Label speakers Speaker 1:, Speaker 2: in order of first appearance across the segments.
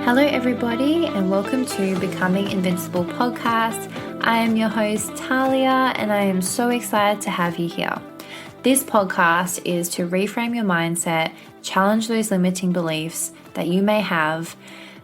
Speaker 1: Hello, everybody, and welcome to Becoming Invincible podcast. I am your host, Talia, and I am so excited to have you here. This podcast is to reframe your mindset, challenge those limiting beliefs that you may have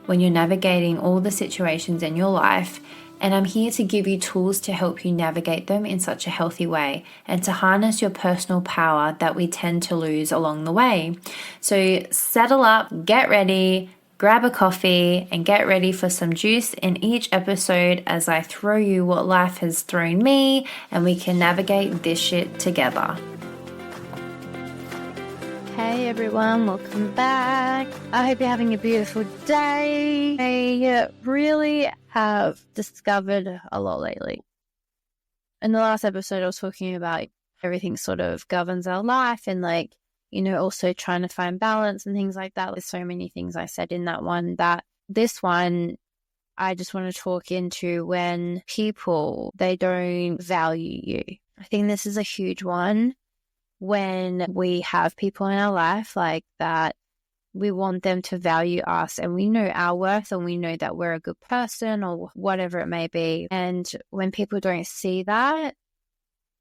Speaker 1: when you're navigating all the situations in your life. And I'm here to give you tools to help you navigate them in such a healthy way and to harness your personal power that we tend to lose along the way. So settle up, get ready, grab a coffee, and get ready for some juice in each episode as I throw you what life has thrown me and we can navigate this shit together.
Speaker 2: Hey everyone, welcome back. I hope you're having a beautiful day. I really have discovered a lot lately. In the last episode, I was talking about everything sort of governs our life and also trying to find balance and things like that. There's so many things I said in that one that this one, I just want to talk into when people, they don't value you. I think this is a huge one. When we have people in our life like that, we want them to value us and we know our worth and we know that we're a good person or whatever it may be. And when people don't see that,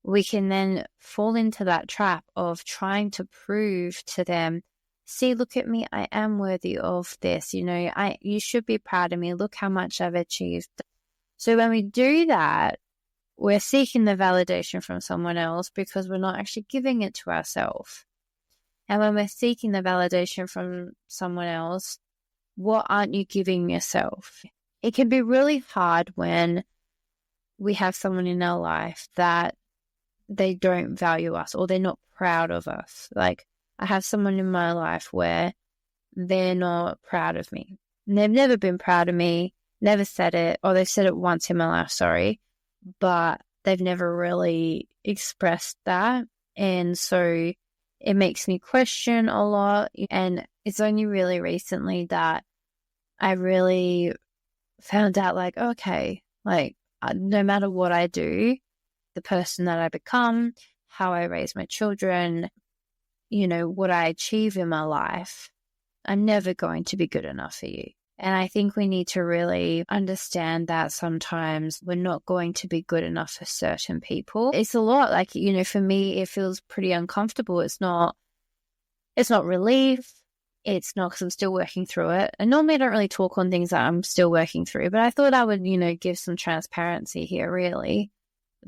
Speaker 2: we can then fall into that trap of trying to prove to them, see, look at me, I am worthy of this. You should be proud of me. Look how much I've achieved. So when we do that, we're seeking the validation from someone else because we're not actually giving it to ourselves. And when we're seeking the validation from someone else, what aren't you giving yourself? It can be really hard when we have someone in our life that they don't value us or they're not proud of us. Like I have someone in my life where they're not proud of me. And they've never been proud of me, never said it, or they've said it once in my life, sorry, but they've never really expressed that. And so it makes me question a lot. And it's only really recently that I really found out no matter what I do, the person that I become, how I raise my children, what I achieve in my life, I'm never going to be good enough for you. And I think we need to really understand that sometimes we're not going to be good enough for certain people. It's a lot. For me, it feels pretty uncomfortable. It's not relief. It's not because I'm still working through it. And normally I don't really talk on things that I'm still working through, but I thought I would, give some transparency here, really.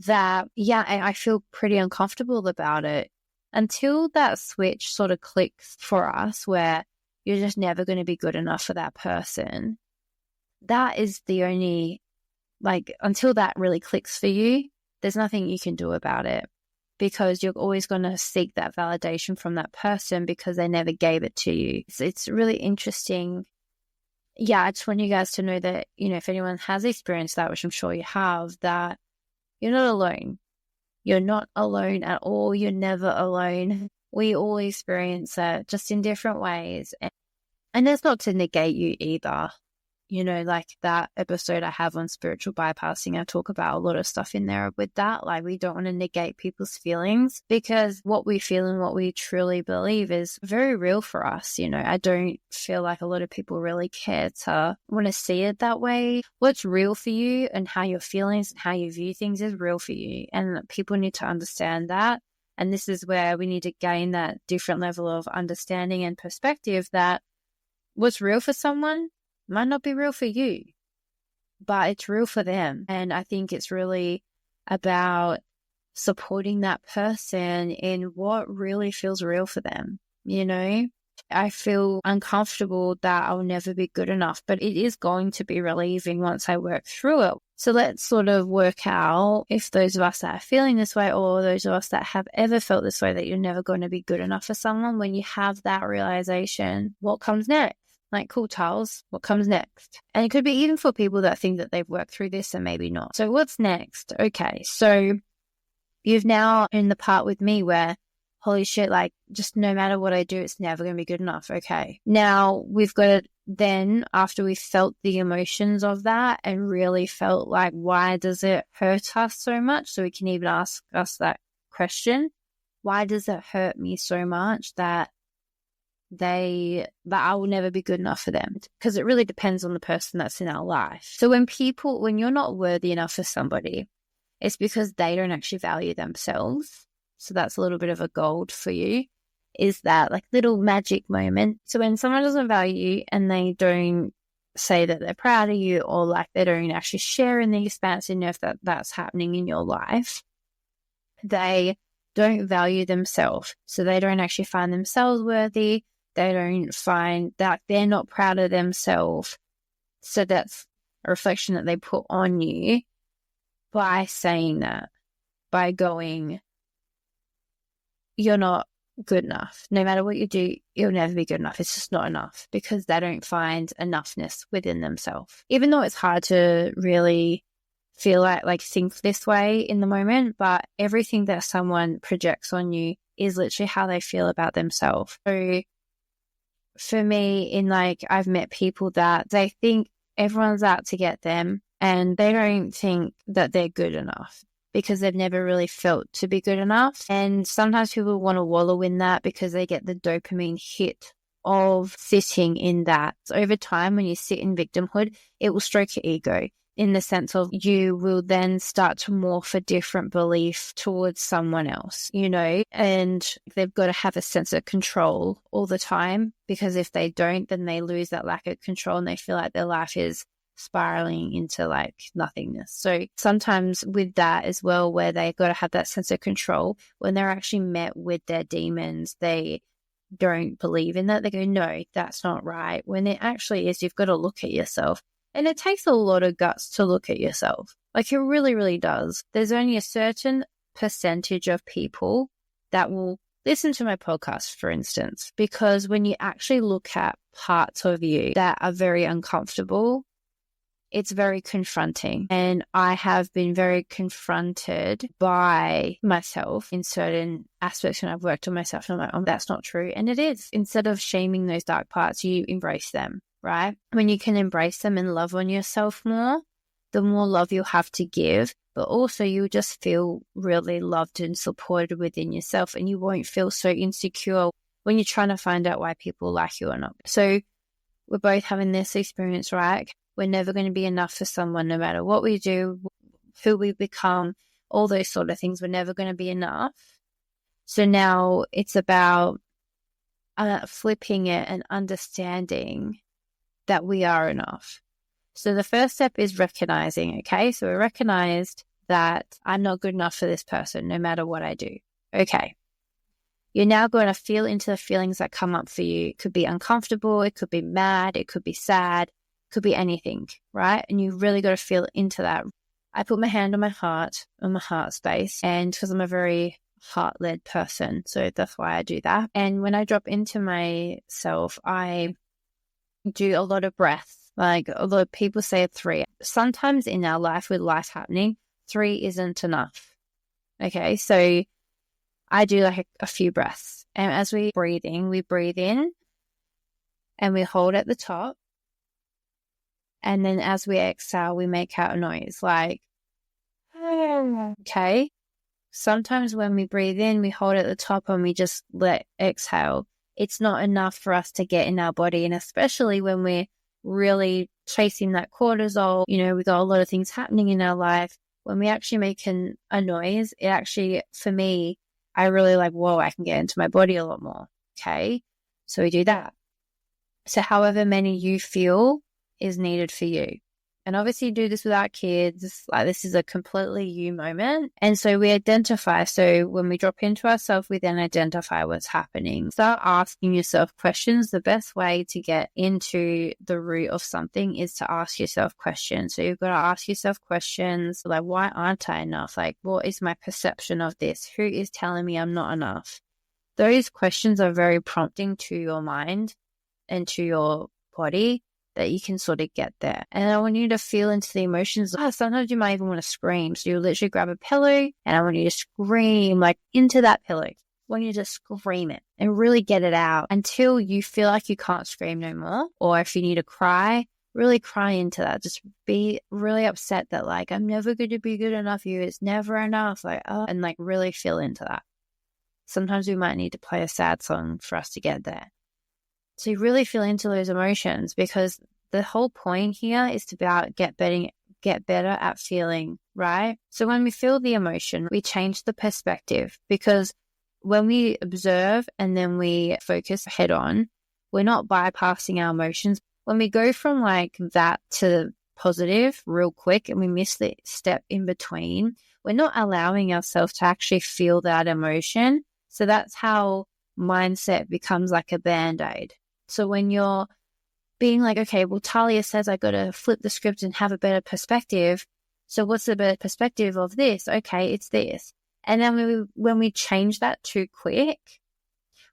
Speaker 2: That, I feel pretty uncomfortable about it until that switch sort of clicks for us where you're just never going to be good enough for that person. That is the only, until that really clicks for you, there's nothing you can do about it because you're always going to seek that validation from that person because they never gave it to you. It's really interesting. Yeah, I just want you guys to know that, if anyone has experienced that, which I'm sure you have, that you're not alone. You're not alone at all. You're never alone. We all experience it just in different ways. And that's not to negate you either. Like that episode I have on spiritual bypassing, I talk about a lot of stuff in there with that. We don't want to negate people's feelings because what we feel and what we truly believe is very real for us. I don't feel like a lot of people really care to want to see it that way. What's real for you and how your feelings and how you view things is real for you. And people need to understand that. And this is where we need to gain that different level of understanding and perspective that what's real for someone might not be real for you, but it's real for them. And I think it's really about supporting that person in what really feels real for them. I feel uncomfortable that I'll never be good enough, but it is going to be relieving once I work through it. So let's sort of work out if those of us that are feeling this way or those of us that have ever felt this way, that you're never going to be good enough for someone, when you have that realization, what comes next? Cool, Charles, what comes next? And it could be even for people that think that they've worked through this and maybe not. So what's next? Okay, so you've now in the part with me where, holy shit, just no matter what I do, it's never going to be good enough. Okay. Now we've got to then, after we felt the emotions of that and really felt why does it hurt us so much? So we can even ask us that question. Why does it hurt me so much that that I will never be good enough for them, because it really depends on the person that's in our life. So when you're not worthy enough for somebody, it's because they don't actually value themselves. So that's a little bit of a gold for you, is that like little magic moment. So when someone doesn't value you and they don't say that they're proud of you, or like they don't actually share in the expansiveness that's happening in your life, they don't value themselves. So they don't actually find themselves worthy. They don't find that they're not proud of themselves. So that's a reflection that they put on you by saying that, by going, you're not good enough. No matter what you do, you'll never be good enough. It's just not enough, because they don't find enoughness within themselves. Even though it's hard to really feel like think this way in the moment, but everything that someone projects on you is literally how they feel about themselves. So for me, I've met people that they think everyone's out to get them, and they don't think that they're good enough because they've never really felt to be good enough. And sometimes people want to wallow in that because they get the dopamine hit of sitting in that. So over time, when you sit in victimhood, it will stroke your ego, in the sense of you will then start to morph a different belief towards someone else, and they've got to have a sense of control all the time, because if they don't, then they lose that lack of control and they feel like their life is spiraling into like nothingness. So sometimes with that as well, where they got to have that sense of control, when they're actually met with their demons, they don't believe in that. They go, no, that's not right. When it actually is, you've got to look at yourself. And it takes a lot of guts to look at yourself. Like, it really, really does. There's only a certain percentage of people that will listen to my podcast, for instance, because when you actually look at parts of you that are very uncomfortable, it's very confronting. And I have been very confronted by myself in certain aspects when I've worked on myself. And I'm like, oh, that's not true. And it is. Instead of shaming those dark parts, you embrace them, right? When you can embrace them and love on yourself more, the more love you'll have to give, but also you'll just feel really loved and supported within yourself, and you won't feel so insecure when you're trying to find out why people like you or not. So we're both having this experience, right? We're never going to be enough for someone, no matter what we do, who we become, all those sort of things. We're never going to be enough. So now it's about flipping it and understanding that we are enough. So the first step is recognizing, okay? So we recognized that I'm not good enough for this person, no matter what I do. Okay. You're now going to feel into the feelings that come up for you. It could be uncomfortable. It could be mad. It could be sad. It could be anything, right? And you really got to feel into that. I put my hand on my heart space, and because I'm a very heart-led person, so that's why I do that. And when I drop into myself, I do a lot of breaths. Like, a lot of people say 3. Sometimes in our life, with life happening, 3 isn't enough. Okay, so I do like a few breaths. And as we breathe in and we hold at the top. And then as we exhale, we make out a noise like, okay. Sometimes when we breathe in, we hold at the top and we just let exhale. It's not enough for us to get in our body. And especially when we're really chasing that cortisol, we got a lot of things happening in our life. When we actually make a noise, it actually, for me, I really like, whoa, I can get into my body a lot more. Okay. So we do that. So however many you feel is needed for you. And obviously you do this with our kids. Like, this is a completely you moment. And so we identify. So when we drop into ourselves, we then identify what's happening. Start asking yourself questions. The best way to get into the root of something is to ask yourself questions. So you've got to ask yourself questions like, why aren't I enough? Like, what is my perception of this? Who is telling me I'm not enough? Those questions are very prompting to your mind and to your body, that you can sort of get there. And I want you to feel into the emotions. Sometimes you might even want to scream. So you literally grab a pillow and I want you to scream like into that pillow. I want you to scream it and really get it out until you feel like you can't scream no more. Or if you need to cry, really cry into that. Just be really upset that like, I'm never going to be good enough for you. It's never enough. Like, and like really feel into that. Sometimes we might need to play a sad song for us to get there. So you really feel into those emotions, because the whole point here is to get better at feeling, right? So when we feel the emotion, we change the perspective, because when we observe and then we focus head on, we're not bypassing our emotions. When we go from like that to positive real quick and we miss the step in between, we're not allowing ourselves to actually feel that emotion. So that's how mindset becomes like a band-aid. So when you're being like, okay, well, Talia says I got to flip the script and have a better perspective. So what's the better perspective of this? Okay, it's this. And then when we change that too quick,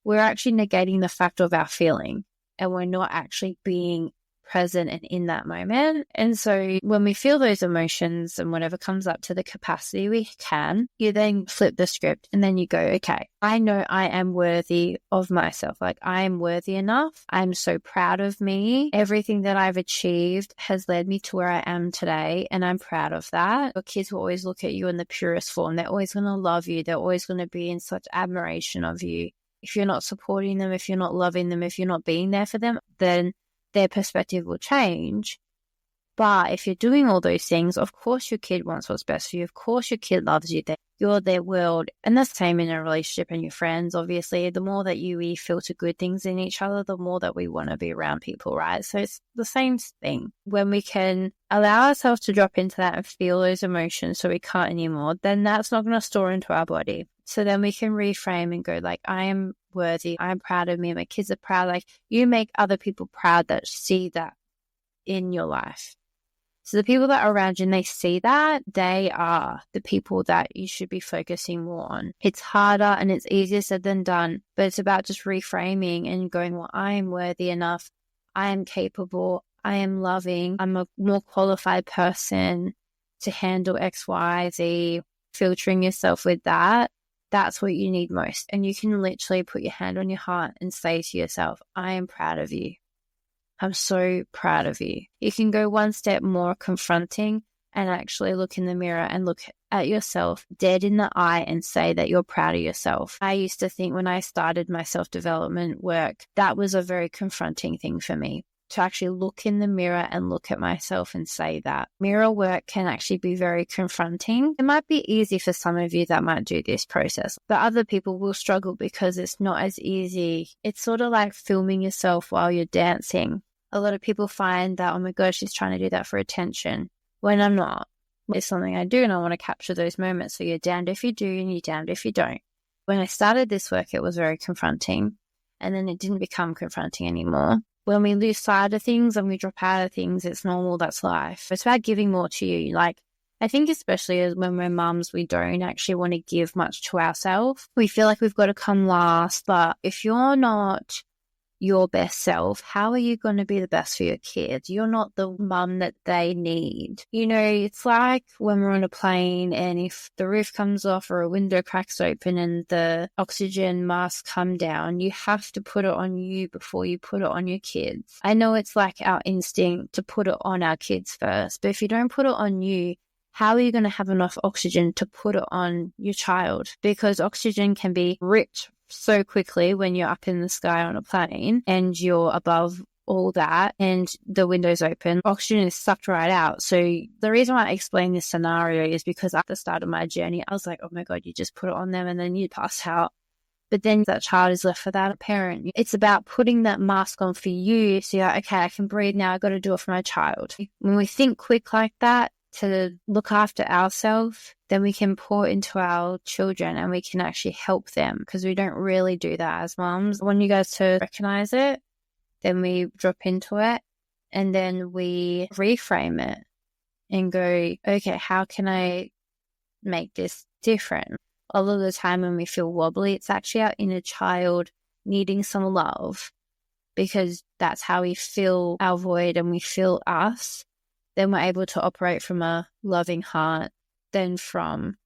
Speaker 2: we're actually negating the fact of our feeling, and we're not actually being present and in that moment. And so when we feel those emotions and whatever comes up to the capacity we can, you then flip the script and then you go, okay, I know I am worthy of myself. Like, I am worthy enough. I'm so proud of me. Everything that I've achieved has led me to where I am today, and I'm proud of that. Your kids will always look at you in the purest form. They're always going to love you. They're always going to be in such admiration of you. If you're not supporting them, if you're not loving them, if you're not being there for them, then their perspective will change. But if you're doing all those things, of course your kid wants what's best for you. Of course your kid loves you. You're their world. And that's the same in a relationship and your friends, obviously. The more that we filter good things in each other, the more that we want to be around people, right? So it's the same thing. When we can allow ourselves to drop into that and feel those emotions so we can't anymore, then that's not going to store into our body. So then we can reframe and go like, I am worthy. I'm proud of me. My kids are proud. Like, you make other people proud that see that in your life. So the people that are around you and they see that, they are the people that you should be focusing more on. It's harder and it's easier said than done, but it's about just reframing and going, well, I am worthy enough. I am capable. I am loving. I'm a more qualified person to handle X, Y, Z. Filtering yourself with that, that's what you need most. And you can literally put your hand on your heart and say to yourself, I am proud of you. I'm so proud of you. You can go one step more confronting and actually look in the mirror and look at yourself dead in the eye and say that you're proud of yourself. I used to think when I started my self-development work, that was a very confronting thing for me, to actually look in the mirror and look at myself and say that. Mirror work can actually be very confronting. It might be easy for some of you that might do this process, but other people will struggle because it's not as easy. It's sort of like filming yourself while you're dancing. A lot of people find that, oh my gosh, she's trying to do that for attention, when I'm not. It's something I do and I want to capture those moments. So you're damned if you do and you're damned if you don't. When I started this work, it was very confronting, and then it didn't become confronting anymore. When we lose sight of things and we drop out of things, it's normal, that's life. It's about giving more to you. Like, I think especially as when we're mums, we don't actually want to give much to ourselves. We feel like we've got to come last, but if you're not your best self, how are you going to be the best for your kids? You're not the mum that they need. You know, it's like when we're on a plane and if the roof comes off or a window cracks open and the oxygen masks come down, you have to put it on you before you put it on your kids. I know it's like our instinct to put it on our kids first, but if you don't put it on you, how are you going to have enough oxygen to put it on your child? Because oxygen can be ripped so quickly when you're up in the sky on a plane and you're above all that and the window's open, oxygen is sucked right out. So the reason why I explain this scenario is because at the start of my journey, I was like, oh my God, you just put it on them and then you pass out. But then that child is left without a parent. It's about putting that mask on for you. So you're like, okay, I can breathe now. I got to do it for my child. When we think quick like that, to look after ourselves, then we can pour into our children and we can actually help them, because we don't really do that as moms. I want you guys to recognize it, then we drop into it, and then we reframe it and go, okay, how can I make this different? A lot of the time when we feel wobbly, it's actually our inner child needing some love, because that's how we fill our void and we fill us. Then we're able to operate from a loving heart, then from,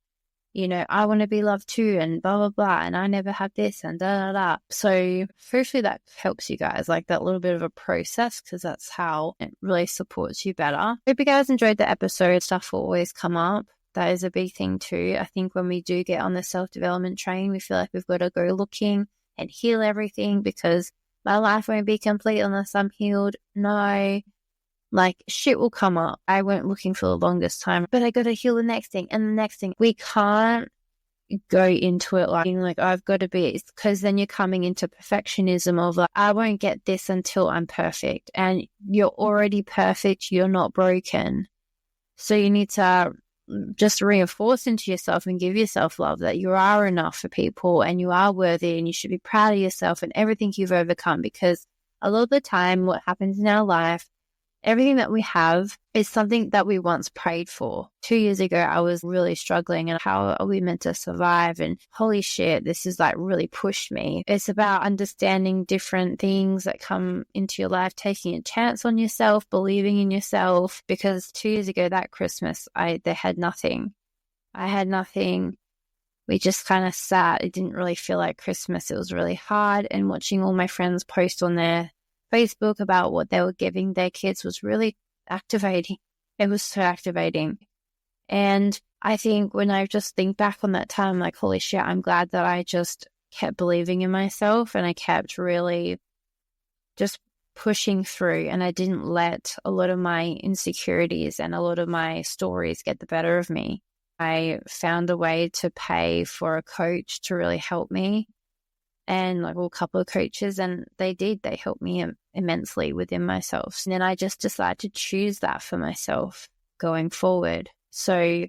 Speaker 2: you know, I want to be loved too, and blah, blah, blah, and I never had this, and da, da, da. So hopefully that helps you guys, like that little bit of a process, because that's how it really supports you better. Hope you guys enjoyed the episode. Stuff will always come up. That is a big thing too. I think when we do get on the self-development train, we feel like we've got to go looking and heal everything, because my life won't be complete unless I'm healed. No, like shit will come up. I went looking for the longest time, but I got to heal the next thing and the next thing. We can't go into it like, being like, oh, I've got to be, it's because then you're coming into perfectionism of like, I won't get this until I'm perfect. And you're already perfect. You're not broken. So you need to just reinforce into yourself and give yourself love that you are enough for people and you are worthy and you should be proud of yourself and everything you've overcome, because a lot of the time what happens in our life, everything that we have is something that we once prayed for. 2 years ago, I was really struggling and how are we meant to survive? And holy shit, this has like really pushed me. It's about understanding different things that come into your life, taking a chance on yourself, believing in yourself. Because 2 years ago, that Christmas, they had nothing. I had nothing. We just kind of sat. It didn't really feel like Christmas. It was really hard. And watching all my friends post on their Facebook about what they were giving their kids was really activating. It was so activating. And I think when I just think back on that time, I'm like, holy shit, I'm glad that I just kept believing in myself and I kept really just pushing through, and I didn't let a lot of my insecurities and a lot of my stories get the better of me. I found a way to pay for a coach to really help me, and like a couple of coaches, and they helped me immensely within myself. And then I just decided to choose that for myself going forward. So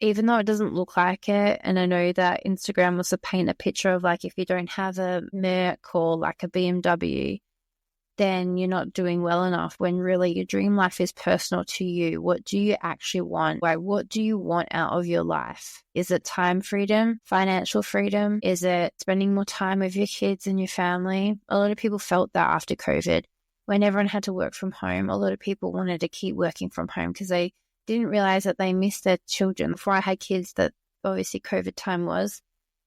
Speaker 2: even though it doesn't look like it, and I know that Instagram was to paint a picture of like, if you don't have a Merc or like a BMW, then you're not doing well enough, when really your dream life is personal to you. What do you actually want? Like, what do you want out of your life? Is it time freedom, financial freedom? Is it spending more time with your kids and your family? A lot of people felt that after COVID. When everyone had to work from home, a lot of people wanted to keep working from home because they didn't realize that they missed their children. Before I had kids, that obviously COVID time was.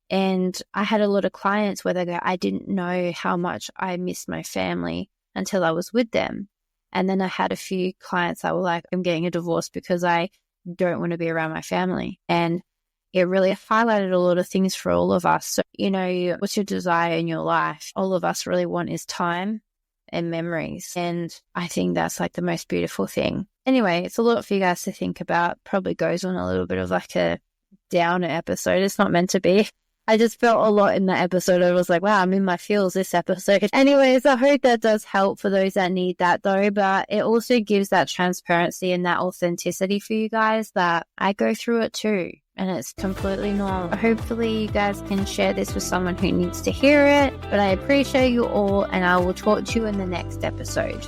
Speaker 2: And I had a lot of clients where they go, I didn't know how much I missed my family until I was with them. And then I had a few clients that were like, I'm getting a divorce because I don't want to be around my family. And it really highlighted a lot of things for all of us. So, what's your desire in your life? All of us really want is time and memories. And I think that's like the most beautiful thing. Anyway, it's a lot for you guys to think about. Probably goes on a little bit of like a downer episode. It's not meant to be. I just felt a lot in that episode. I was like, wow, I'm in my feels this episode. Anyways, I hope that does help for those that need that though. But it also gives that transparency and that authenticity for you guys that I go through it too. And it's completely normal. Hopefully you guys can share this with someone who needs to hear it. But I appreciate you all, and I will talk to you in the next episode.